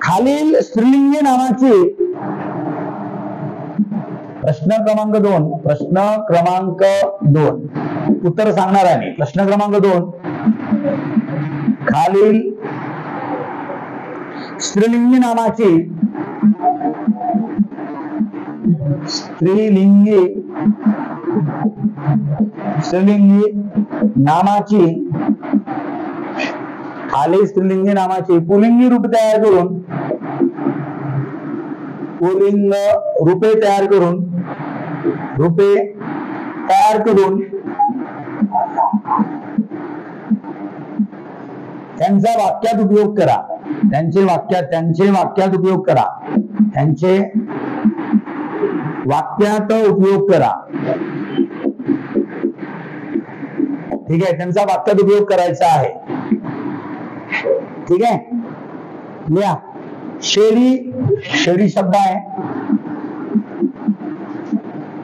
खालील स्त्रीलिंगी नामाची प्रश्न क्रमांक 2 उत्तर सांगणार आहे मी. प्रश्न क्रमांक 2 खालील स्त्रीलिंगी नामाची पुल्लिंगी रूप तयार करून त्यांचा वाक्यात उपयोग करा. त्यांचे वाक्यात उपयोग करा. ठीक आहे, त्यांचा वाक्यात उपयोग करायचा आहे. ठीक आहे, लिहा. शेरी शब्द आहे.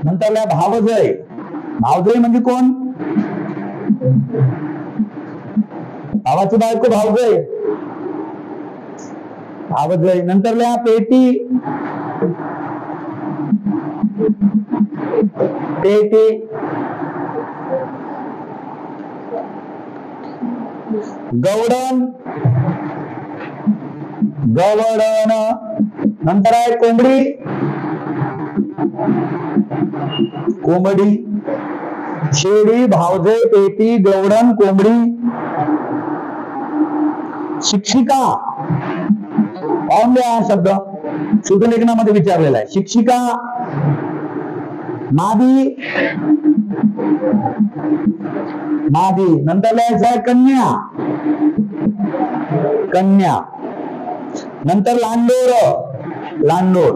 नंतर लिहा भावजय. भावजय म्हणजे कोण? भावाची बायको भावजय. नंतर लिहा पेटी. गवडण. नंतर आहे कोंबडी. शेळी, भावजय, पेटी, गवडण, कोंबडी. शिक्षिका. पाहून द्या हा शब्द सूत्रलेखनामध्ये विचारलेला आहे. शिक्षिका. मादी. नंतर लिहायचं आहे कन्या. नंतर लांडोर.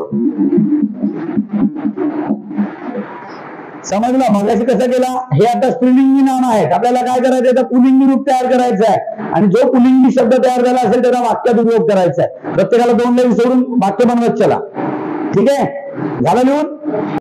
समजलं? मगाशी कसं केला? हे आता स्त्रीलिंगी नाम आहेत. आपल्याला काय करायचं? तर पुल्लिंगी रूप तयार करायचं आहे आणि जो पुल्लिंगी शब्द तयार झाला असेल त्याचा वाक्यात उपयोग करायचा आहे. प्रत्येकाला 2 लाईन सोडून वाक्य बनवत चला. ठीक आहे, झालं लिहून?